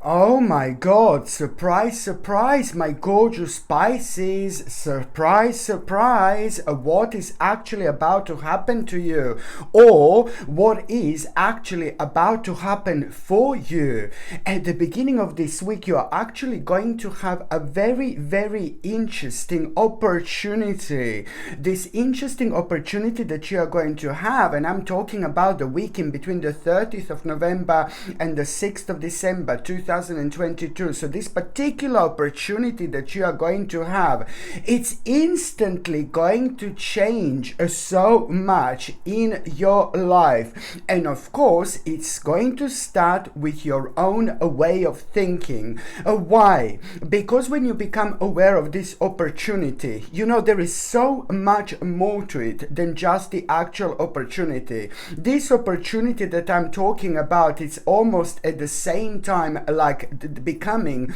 Oh my God, surprise, surprise, my gorgeous Pisces, surprise, surprise, what is actually about to happen to you, or what is actually about to happen for you. At the beginning of this week, you are actually going to have a very, very interesting opportunity. This interesting opportunity that you are going to have, and I'm talking about the week in between the 30th of November and the 6th of December 2022. So this particular opportunity that you are going to have, it's instantly going to change so much in your life. And of course, it's going to start with your own way of thinking. Why? Because when you become aware of this opportunity, there is so much more to it than just the actual opportunity. This opportunity that I'm talking about, it's almost at the same time like becoming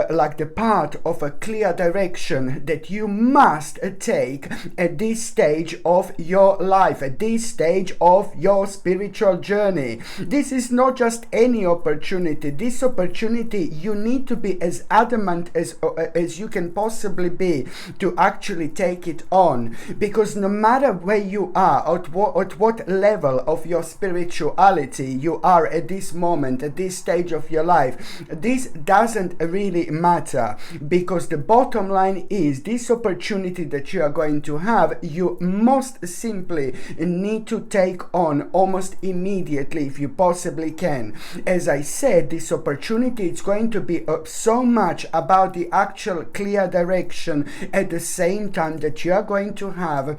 like the part of a clear direction that you must take at this stage of your life, at this stage of your spiritual journey. This is not just any opportunity. This opportunity, you need to be as adamant as you can possibly be to actually take it on, because no matter where you are, at what level of your spirituality you are at this moment, at this stage of your life, this doesn't really matter, because the bottom line is this opportunity that you are going to have, you most simply need to take on almost immediately if you possibly can. As I said, this opportunity is going to be so much about the actual clear direction at the same time that you are going to have,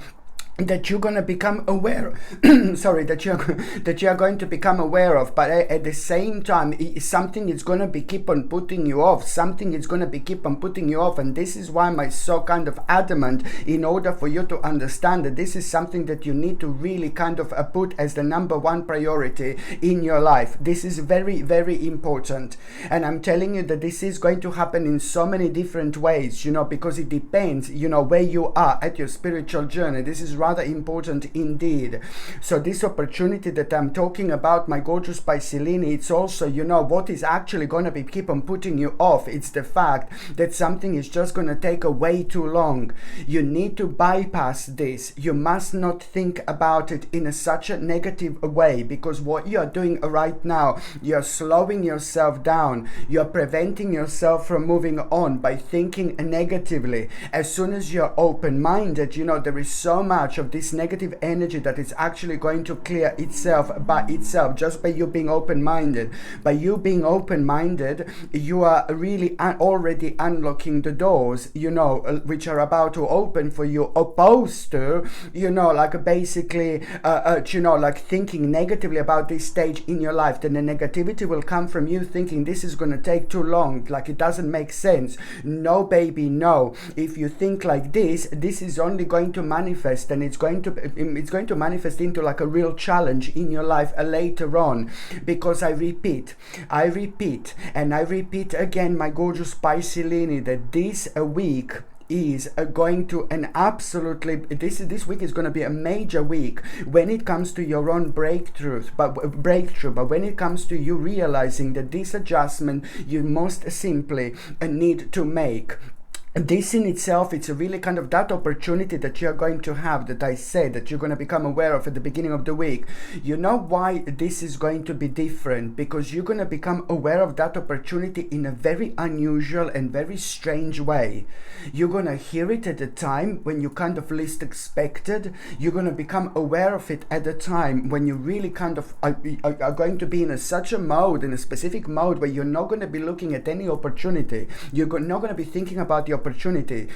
that you're going to become aware that you are going to become aware of, but at the same time something is going to be keep on putting you off, and this is why I'm so kind of adamant, in order for you to understand that this is something that you need to really kind of put as the number one priority in your life. This is very, very important, and I'm telling you that this is going to happen in so many different ways, because it depends where you are at your spiritual journey. This is rather important indeed. So this opportunity that I'm talking about, my gorgeous Piscelini, it's also what is actually going to be keep on putting you off. It's the fact that something is just going to take way too long. You need to bypass this. You must not think about it in such a negative way, because what you are doing right now, you're slowing yourself down. You're preventing yourself from moving on by thinking negatively. As soon as you're open-minded, there is so much of this negative energy that is actually going to clear itself by itself, just by you being open-minded. By you being open-minded, you are really already unlocking the doors, which are about to open for you, opposed to, like basically, like thinking negatively about this stage in your life. Then the negativity will come from you thinking this is going to take too long, like it doesn't make sense. No, baby, no. If you think like this is only going to manifest, and it's going to manifest into like a real challenge in your life later on. Because I repeat and I repeat again, my gorgeous Piscelini, that this week is going to this week is going to be a major week when it comes to your own breakthrough, but when it comes to you realizing that this adjustment you most simply need to make. This in itself, it's a really kind of that opportunity that you're going to have, that I said that you're going to become aware of at the beginning of the week. You know why this is going to be different? Because you're going to become aware of that opportunity in a very unusual and very strange way. You're going to hear it at a time when you kind of least expected. You're going to become aware of it at a time when you really kind of are going to be in such a mode, in a specific mode, where you're not going to be looking at any opportunity. You're not going to be thinking about the opportunity,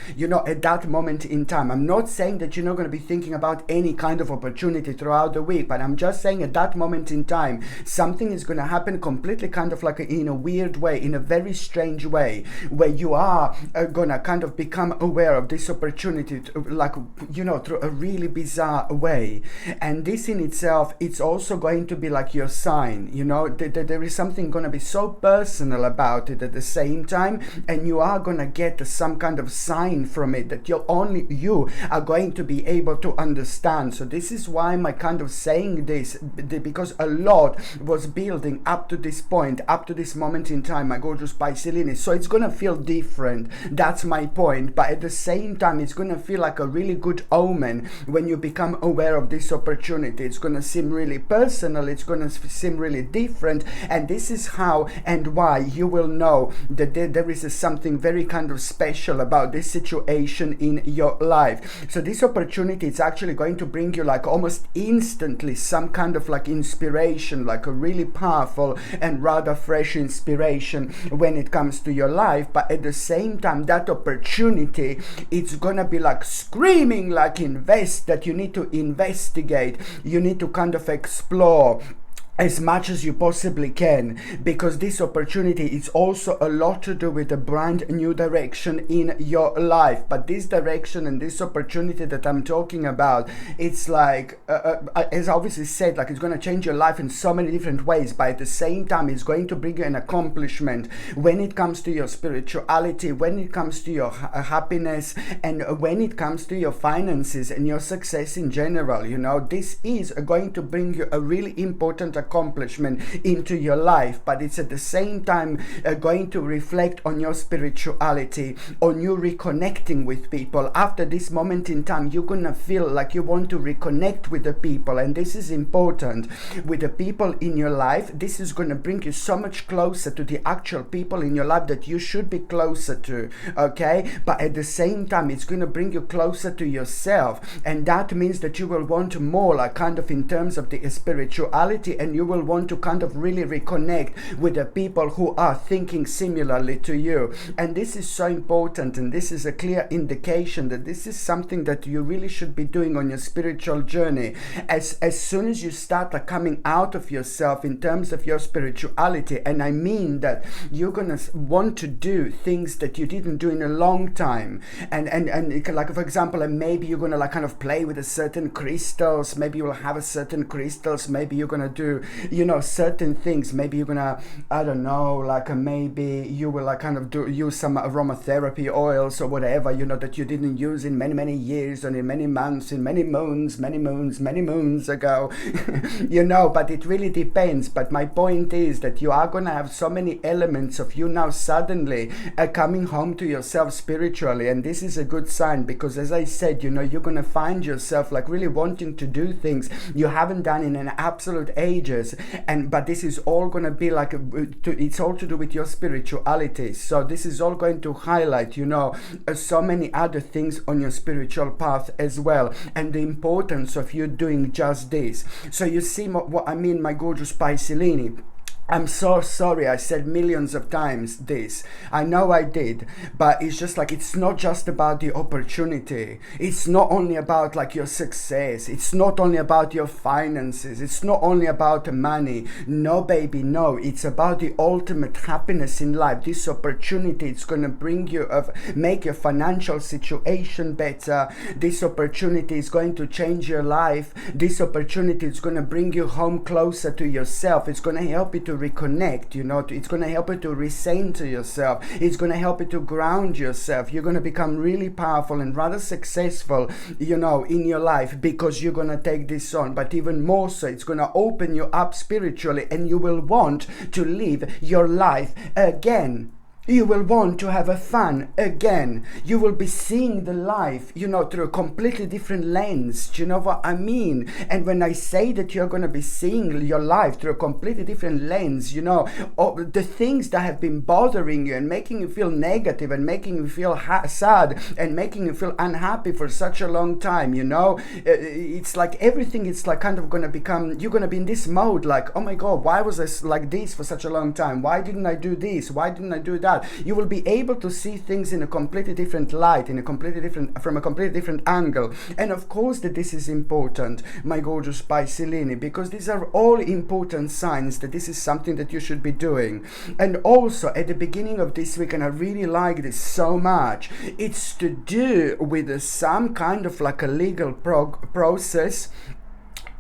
at that moment in time. I'm not saying that you're not going to be thinking about any kind of opportunity throughout the week, but I'm just saying at that moment in time, something is going to happen completely kind of like in a weird way, in a very strange way, where you are going to kind of become aware of this opportunity, through a really bizarre way. And this in itself, it's also going to be like your sign, there is something going to be so personal about it at the same time, and you are going to get some some kind of sign from it that only you are going to be able to understand. So this is why I'm kind of saying this, because a lot was building up to this point, up to this moment in time, my gorgeous Pisces. So it's gonna feel different, that's my point, but at the same time it's gonna feel like a really good omen when you become aware of this opportunity. It's gonna seem really personal, it's gonna seem really different, and this is how and why you will know that there is something very kind of special about this situation in your life. So this opportunity is actually going to bring you like almost instantly some kind of like inspiration, like a really powerful and rather fresh inspiration when it comes to your life. But at the same time, that opportunity, it's gonna be like screaming like invest, that you need to investigate, you need to kind of explore as much as you possibly can, because this opportunity is also a lot to do with a brand new direction in your life. But this direction and this opportunity that I'm talking about, it's like as I obviously said, like it's going to change your life in so many different ways, but at the same time it's going to bring you an accomplishment when it comes to your spirituality, when it comes to your happiness, and when it comes to your finances and your success in general. You know, this is going to bring you a really important accomplishment into your life, but it's at the same time going to reflect on your spirituality, on you reconnecting with people. After this moment in time, you're gonna feel like you want to reconnect with the people, and this is important, with the people in your life. This is gonna bring you so much closer to the actual people in your life that you should be closer to, okay? But at the same time, it's gonna bring you closer to yourself, and that means that you will want more, like kind of in terms of the spirituality, and you will want to kind of really reconnect with the people who are thinking similarly to you. And this is so important, and this is a clear indication that this is something that you really should be doing on your spiritual journey. As soon as you start coming out of yourself in terms of your spirituality, and I mean that you're gonna want to do things that you didn't do in a long time, and like for example, maybe you're gonna like kind of play with a certain crystals, maybe you will have a certain crystals, maybe you're gonna do, you know, certain things, maybe you're gonna, I don't know, like maybe you will like kind of use some aromatherapy oils or whatever, you know, that you didn't use in many years, and in many months, in many moons ago. You know, but it really depends. But my point is that you are gonna have so many elements of you now suddenly coming home to yourself spiritually, and this is a good sign, because as I said, you know, you're gonna find yourself like really wanting to do things you haven't done in an absolute ages, and but this is all gonna be like it's all to do with your spirituality. So this is all going to highlight, you know, so many other things on your spiritual path as well, and the importance of you doing just this. So you see what I mean, my gorgeous Pisces. I'm so sorry I said millions of times this. I know I did, but it's just like, it's not just about the opportunity. It's not only about like your success. It's not only about your finances. It's not only about the money. No, baby, no. It's about the ultimate happiness in life. This opportunity, it's going to bring you, make your financial situation better. This opportunity is going to change your life. This opportunity is going to bring you home closer to yourself. It's going to help you to reconnect, you know, it's going to help you to recenter yourself. It's going to help you to ground yourself. You're going to become really powerful and rather successful, you know, in your life, because you're going to take this on. But even more so, it's going to open you up spiritually, and you will want to live your life again. You will want to have a fun again. You will be seeing the life, you know, through a completely different lens. Do you know what I mean? And when I say that you're going to be seeing your life through a completely different lens, you know, the things that have been bothering you and making you feel negative and making you feel sad and making you feel unhappy for such a long time, you know, it's like everything, it's like kind of going to become, you're going to be in this mode like, oh my God, why was I like this for such a long time? Why didn't I do this? Why didn't I do that? You will be able to see things in a completely different light, from a completely different angle. And of course that this is important, my gorgeous Pisces, because these are all important signs that this is something that you should be doing. And also at the beginning of this week, and I really like this so much, it's to do with some kind of like a legal process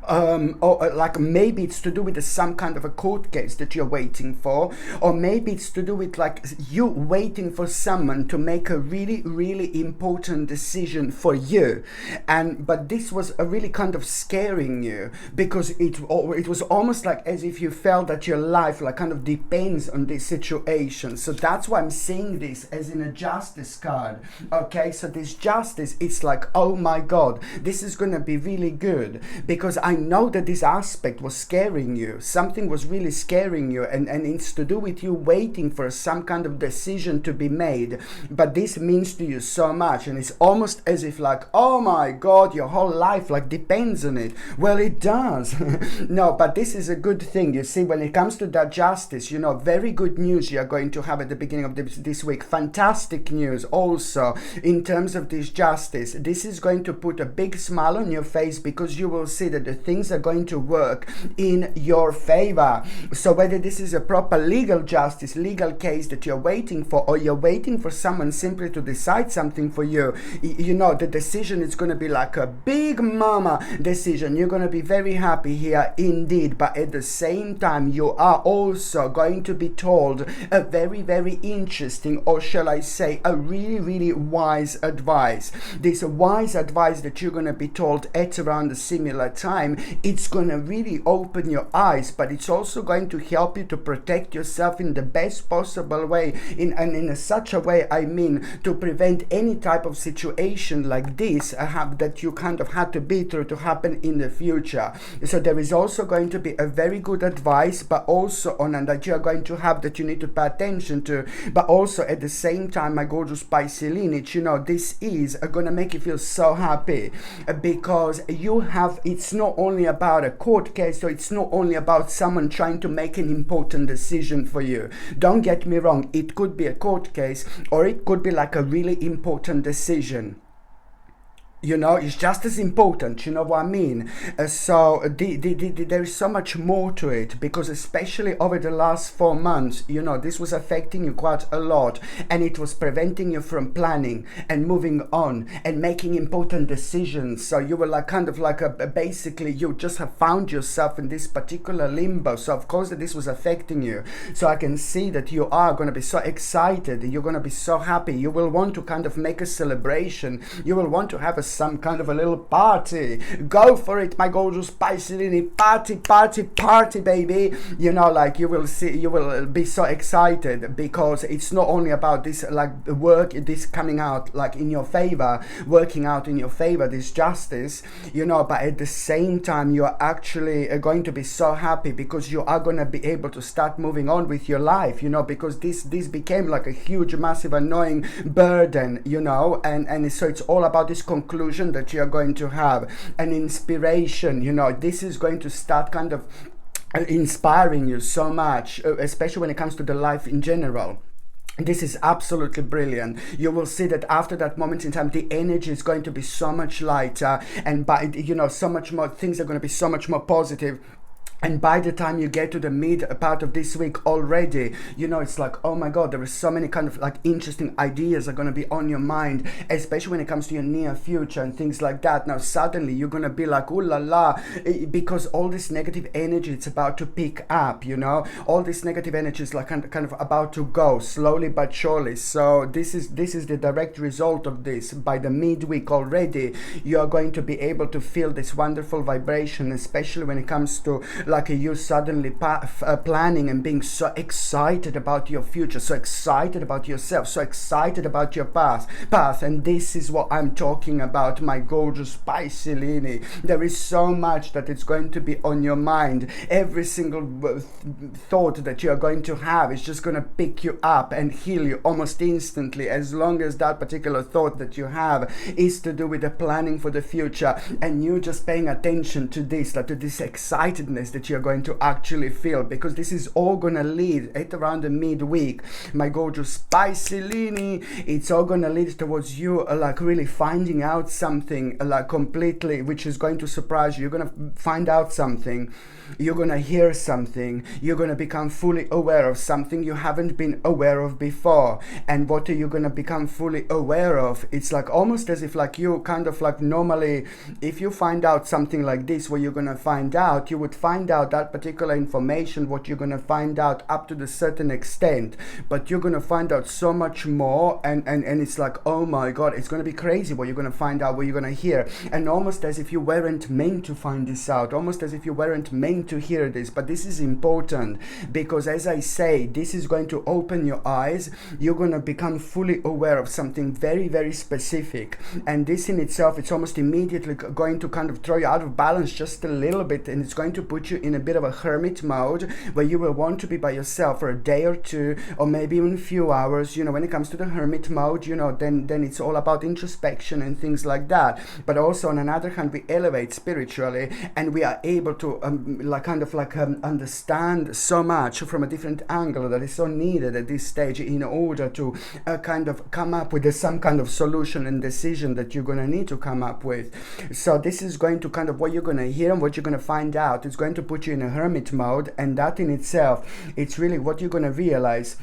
or like maybe it's to do with some kind of a court case that you're waiting for, or maybe it's to do with like you waiting for someone to make a really, really important decision for you. But this was a really kind of scaring you, because it was almost like as if you felt that your life like kind of depends on this situation. So that's why I'm seeing this as in a justice card. Okay, so this justice, it's like, oh my god, this is gonna be really good, because I know that this aspect was scaring you. Something was really scaring you, and it's to do with you waiting for some kind of decision to be made. But this means to you so much, and it's almost as if like, oh my god, your whole life like depends on it. Well, it does. No, but this is a good thing. You see, when it comes to that justice, you know, very good news you are going to have at the beginning of this week. Fantastic news also in terms of this justice. This is going to put a big smile on your face, because you will see that the things are going to work in your favor. So whether this is a proper legal justice, legal case that you're waiting for, or you're waiting for someone simply to decide something for you, you know, the decision is going to be like a big mama decision. You're going to be very happy here indeed. But at the same time, you are also going to be told a very, very interesting, or shall I say, a really, really wise advice. This wise advice that you're going to be told at around a similar time, it's going to really open your eyes, but it's also going to help you to protect yourself in the best possible way, in such a way, I mean, to prevent any type of situation like this that you kind of had to be through to happen in the future. So there is also going to be a very good advice, but also on and that you are going to have that you need to pay attention to. But also at the same time, my gorgeous Pisces, you know, this is going to make you feel so happy, because you have, it's not only about a court case, so it's not only about someone trying to make an important decision for you. Don't get me wrong, it could be a court case, or it could be like a really important decision. You know, it's just as important, you know what I mean? So there is so much more to it, because especially over the last 4 months, you know, this was affecting you quite a lot, and it was preventing you from planning and moving on and making important decisions. So you were like kind of like basically you just have found yourself in this particular limbo. So of course that this was affecting you. So I can see that you are going to be so excited, you're going to be so happy, you will want to kind of make a celebration, you will want to have some kind of a little party. Go for it, my gorgeous Pisces. Party, baby. You know, like you will see, you will be so excited, because it's not only about this like work, this coming out like in your favor, working out in your favor, this justice, you know, but at the same time you are actually going to be so happy, because you are going to be able to start moving on with your life, you know, because this became like a huge, massive, annoying burden, you know, and so it's all about this conclusion that you're going to have, an inspiration, you know. This is going to start kind of inspiring you so much, especially when it comes to the life in general. This is absolutely brilliant. You will see that after that moment in time, the energy is going to be so much lighter, and by, you know, so much more, things are going to be so much more positive. And by the time you get to the mid part of this week already, you know, it's like, oh my God, there are so many kind of like interesting ideas are going to be on your mind, especially when it comes to your near future and things like that. Now, suddenly you're going to be like, ooh la la, because all this negative energy, it's about to pick up, you know, all this negative energy is like kind of about to go slowly but surely. So this is the direct result of this. By the midweek already, you are going to be able to feel this wonderful vibration, especially when it comes to like you suddenly planning and being so excited about your future, so excited about yourself, so excited about your path. And this is what I'm talking about, my gorgeous Pisces. There is so much that it's going to be on your mind. Every single thought that you're going to have is just going to pick you up and heal you almost instantly, as long as that particular thought that you have is to do with the planning for the future, and you just paying attention to this, like to this excitedness that that you're going to actually feel, because this is all gonna lead at around the midweek, my gorgeous spicy Lini. It's all gonna lead towards you like really finding out something like completely, which is going to surprise you. You're gonna find out something, you're gonna hear something, you're gonna become fully aware of something you haven't been aware of before. And what are you gonna become fully aware of? It's like almost as if like you kind of like normally, if you find out something like this, where you're gonna find out, you would find out that particular information, what you're gonna find out up to the certain extent, but you're gonna find out so much more, and it's like, oh my god, it's gonna be crazy what you're gonna find out, what you're gonna hear. And almost as if you weren't meant to find this out, almost as if you weren't meant to hear this. But this is important, because as I say, this is going to open your eyes. You're going to become fully aware of something very, very specific, and this in itself, it's almost immediately going to kind of throw you out of balance just a little bit, and it's going to put you in a bit of a hermit mode, where you will want to be by yourself for a day or two, or maybe even a few hours. You know, when it comes to the hermit mode, you know, then it's all about introspection and things like that. But also on another hand, we elevate spiritually, and we are able to understand so much from a different angle that is so needed at this stage, in order to kind of come up with some kind of solution and decision that you're going to need to come up with. So this is going to kind of, what you're going to hear and what you're going to find out, it's going to put you in a hermit mode. And that in itself, it's really what you're going to realize,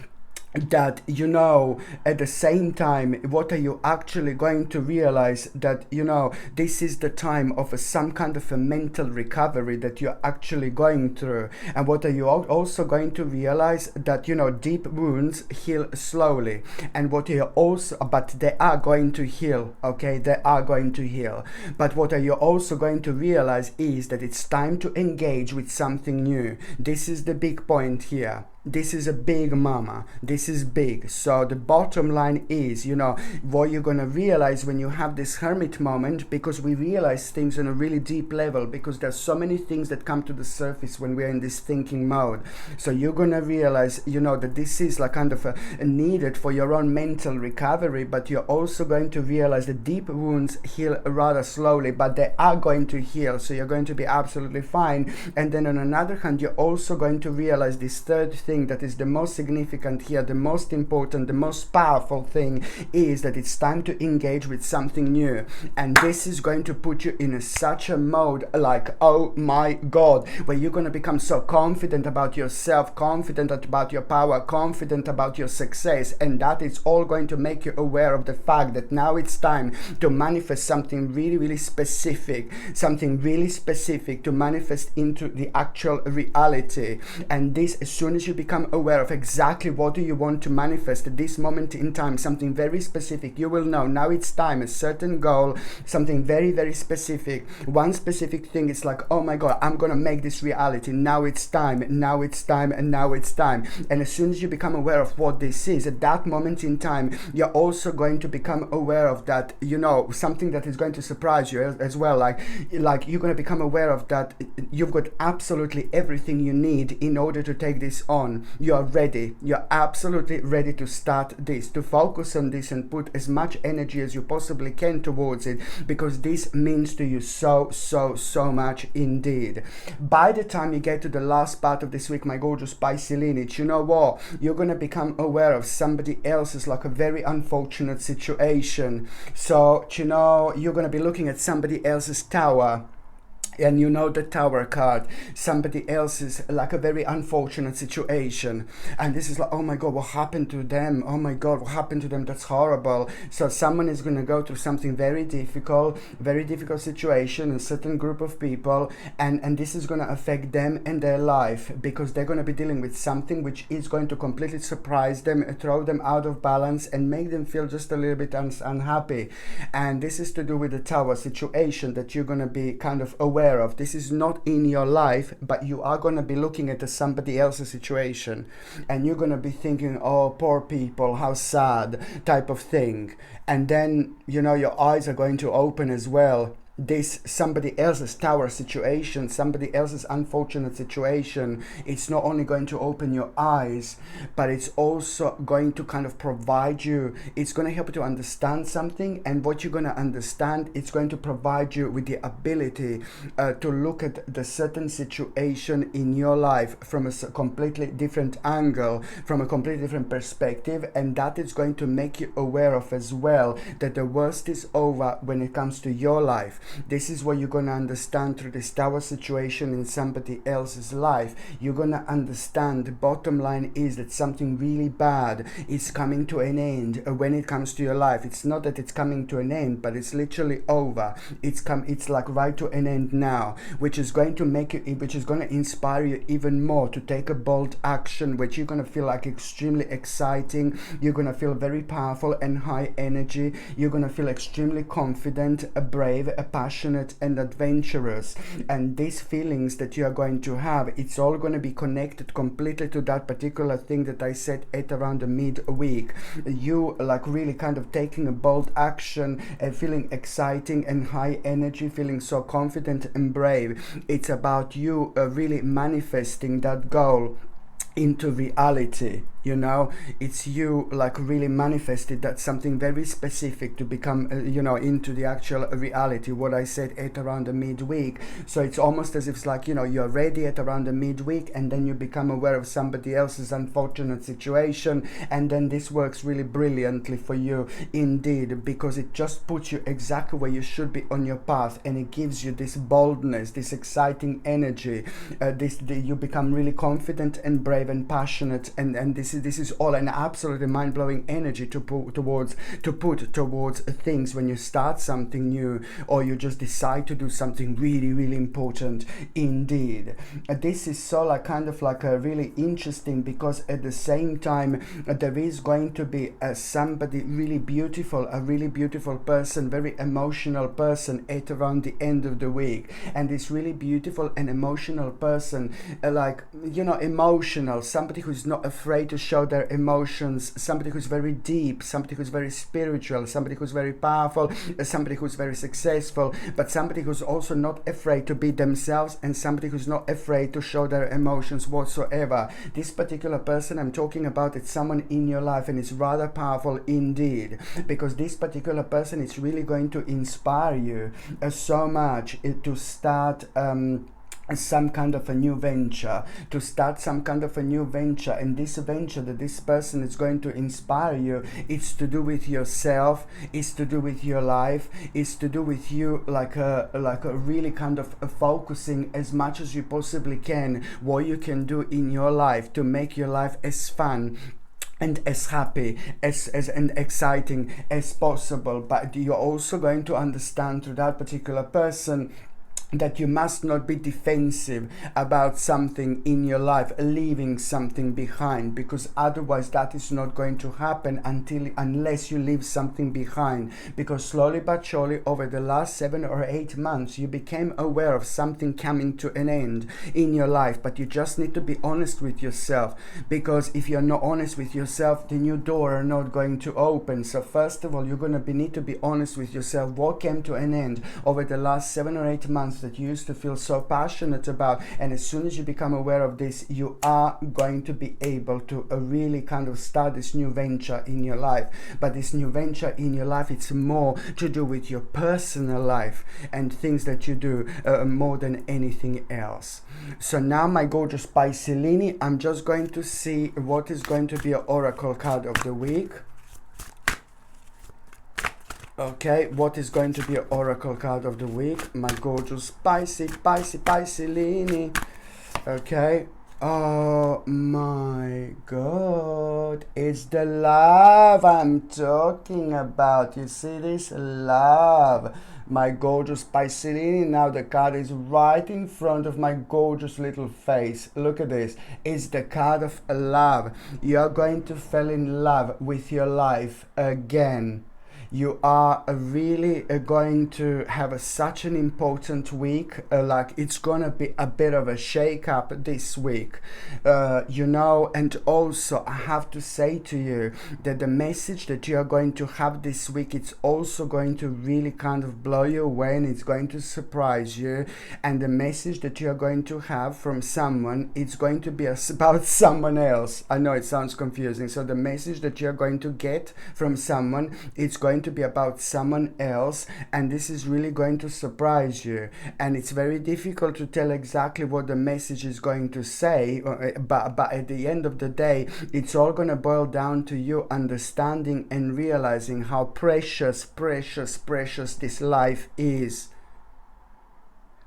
that, you know, at the same time, what are you actually going to realize, that, you know, this is the time of some kind of a mental recovery that you're actually going through. And what are you also going to realize, that, you know, deep wounds heal slowly. And what you also, but they are going to heal, okay, they are going to heal. But what are you also going to realize is that it's time to engage with something new. This is the big point here. This is a big mama. This is big. So the bottom line is, you know, what you're going to realize when you have this hermit moment, because we realize things on a really deep level, because there's so many things that come to the surface when we're in this thinking mode. So you're going to realize, you know, that this is like kind of a needed for your own mental recovery, but you're also going to realize that deep wounds heal rather slowly, but they are going to heal. So you're going to be absolutely fine. And then on another hand, you're also going to realize this third thing that is the most significant here, the most important, the most powerful thing, is that it's time to engage with something new. And this is going to put you in such a mode like, oh my god, where you're going to become so confident about yourself, confident about your power, confident about your success, and that is all going to make you aware of the fact that now it's time to manifest something really, really specific, to manifest into the actual reality. And this, as soon as you become aware of exactly what do you want to manifest at this moment in time, something very specific, you will know now it's time, a certain goal, something very, very specific, one specific thing. It's like, oh my god, I'm gonna make this reality. Now it's time, now it's time, and now it's time. And as soon as you become aware of what this is, at that moment in time, you're also going to become aware of that, you know, something that is going to surprise you as well. Like you're going to become aware of that you've got absolutely everything you need in order to take this on. You're ready. You're absolutely ready to start this, to focus on this, and put as much energy as you possibly can towards it, because this means to you so much indeed. By the time you get to the last part of this week, my gorgeous Pisces lineage, you know what? You're going to become aware of somebody else's like a very unfortunate situation. So, you know, you're going to be looking at somebody else's tower. And you know the Tower card, somebody else's like a very unfortunate situation, and this is like, oh my god, what happened to them? Oh my god, what happened to them? That's horrible. So someone is going to go through something very difficult situation, a certain group of people, and this is going to affect them and their life, because they're going to be dealing with something which is going to completely surprise them, throw them out of balance, and make them feel just a little bit unhappy. And this is to do with the Tower situation that you're going to be kind of aware of. This is not in your life, but you are going to be looking at somebody else's situation, and you're going to be thinking, oh, poor people, how sad, type of thing. And then, you know, your eyes are going to open as well, this somebody else's tower situation, somebody else's unfortunate situation, it's not only going to open your eyes, but it's also going to kind of provide you, it's going to help you to understand something, and what you're going to understand, it's going to provide you with the ability to look at the certain situation in your life from a completely different angle, from a completely different perspective, and that is going to make you aware of as well that the worst is over when it comes to your life. This is what you're going to understand through this tower situation in somebody else's life. You're going to understand the bottom line is that something really bad is coming to an end when it comes to your life. It's not that it's coming to an end, but it's literally over. It's like right to an end now, which is going to make you, which is going to inspire you even more to take a bold action, which you're going to feel like extremely exciting. You're going to feel very powerful and high energy. You're going to feel extremely confident, brave, passionate and adventurous. And these feelings that you are going to have, it's all going to be connected completely to that particular thing that I said at around the midweek. You like really kind of taking a bold action and feeling exciting and high energy, feeling so confident and brave. It's about you really manifesting that goal into reality. You know, it's you like really manifested that something very specific to become you know, into the actual reality, what I said at around the midweek. So it's almost as if it's like, you know, you're ready at around the midweek, and then you become aware of somebody else's unfortunate situation, and then this works really brilliantly for you indeed, because it just puts you exactly where you should be on your path, and it gives you this boldness, this exciting energy, you become really confident and brave and passionate, and this is all an absolutely mind-blowing energy to put towards things when you start something new, or you just decide to do something really, really important indeed. This is so like kind of like a really interesting, because at the same time there is going to be somebody really beautiful, a really beautiful person, very emotional person at around the end of the week. And this really beautiful and emotional person, like, you know, emotional, somebody who's not afraid to show their emotions, somebody who's very deep, somebody who's very spiritual, somebody who's very powerful, somebody who's very successful, but somebody who's also not afraid to be themselves, and somebody who's not afraid to show their emotions whatsoever. This particular person I'm talking about, it's someone in your life, and it's rather powerful indeed, because this particular person is really going to inspire you so much to start some kind of a new venture, and this venture that this person is going to inspire you, it's to do with yourself, it's to do with your life, it's to do with you like a really kind of focusing as much as you possibly can what you can do in your life to make your life as fun and as happy and exciting as possible. But you're also going to understand through that particular person that you must not be defensive about something in your life, leaving something behind, because otherwise that is not going to happen unless you leave something behind. Because slowly but surely over the last 7 or 8 months you became aware of something coming to an end in your life, but you just need to be honest with yourself, because if you're not honest with yourself, the new door are not going to open. So first of all, you're going to need to be honest with yourself. What came to an end over the last 7 or 8 months that you used to feel so passionate about? And as soon as you become aware of this, you are going to be able to really kind of start this new venture in your life. But this new venture in your life, it's more to do with your personal life and things that you do more than anything else. So now, my gorgeous Pisces, I'm just going to see what is going to be an oracle card of the week. Okay, what is going to be an oracle card of the week, my gorgeous Pisces? Okay. Oh my God, it's the love I'm talking about. You see this? Love. My gorgeous Pisces. Now the card is right in front of my gorgeous little face. Look at this. It's the card of love. You're going to fall in love with your life again. You are really going to have such an important week. Like it's gonna be a bit of a shake up this week, you know. And also I have to say to you that the message that you are going to have this week, it's also going to really kind of blow you away, and it's going to surprise you. And the message that you are going to have from someone, it's going to be about someone else. I know it sounds confusing. So the message that you're going to get from someone, it's going to be about someone else, and this is really going to surprise you. And it's very difficult to tell exactly what the message is going to say, but at the end of the day, it's all going to boil down to you understanding and realizing how precious this life is,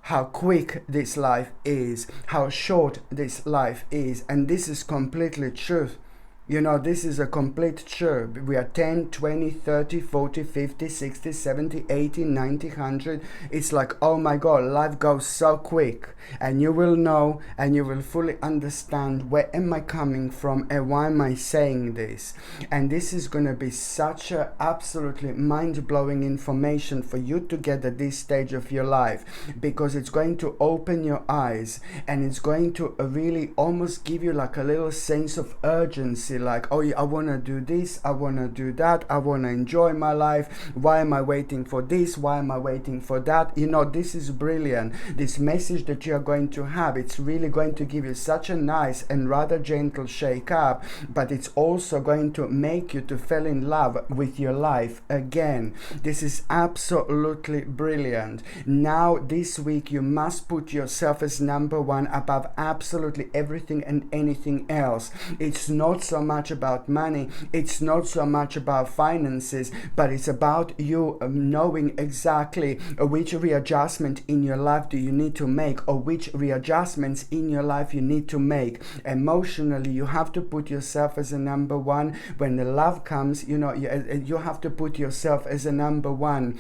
how quick this life is, how short this life is. And this is completely truth. You know, this is a complete truth. We are 10, 20, 30, 40, 50, 60, 70, 80, 90, 100. It's like, oh my God, life goes so quick. And you will know and you will fully understand where am I coming from and why am I saying this. And this is going to be such a absolutely mind-blowing information for you to get at this stage of your life, because it's going to open your eyes, and it's going to really almost give you like a little sense of urgency. Like, oh yeah, I want to do this, I want to do that, I want to enjoy my life. Why am I waiting for this? Why am I waiting for that? You know, this is brilliant. This message that you are going to have, it's really going to give you such a nice and rather gentle shake up, but it's also going to make you to fall in love with your life again. This is absolutely brilliant. Now this week you must put yourself as number one above absolutely everything and anything else. It's not so much about money, it's not so much about finances, but it's about you knowing exactly which readjustment in your life do you need to make, or which readjustments in your life you need to make. Emotionally, you have to put yourself as a number one. When the love comes, you know, you have to put yourself as a number one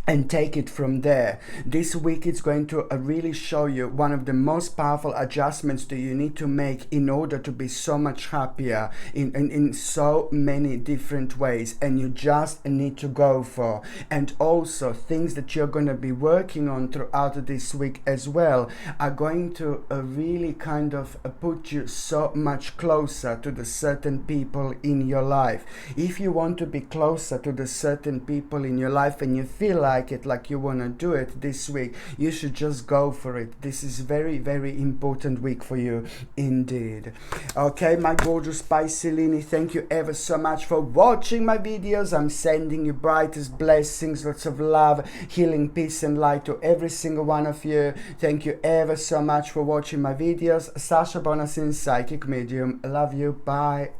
and take it from there. This week it's going to really show you one of the most powerful adjustments that you need to make in order to be so much happier in so many different ways, and you just need to go for. And also things that you're going to be working on throughout this week as well are going to really kind of put you so much closer to the certain people in your life. If you want to be closer to the certain people in your life and you feel like you want to do it this week, you should just go for it. This is very important week for you indeed. Okay, my gorgeous Piscelini, thank you ever so much for watching my videos. I'm sending you brightest blessings, lots of love, healing, peace and light to every single one of you. Thank you ever so much for watching my videos. Sasha Bonasin, psychic medium. Love you. Bye.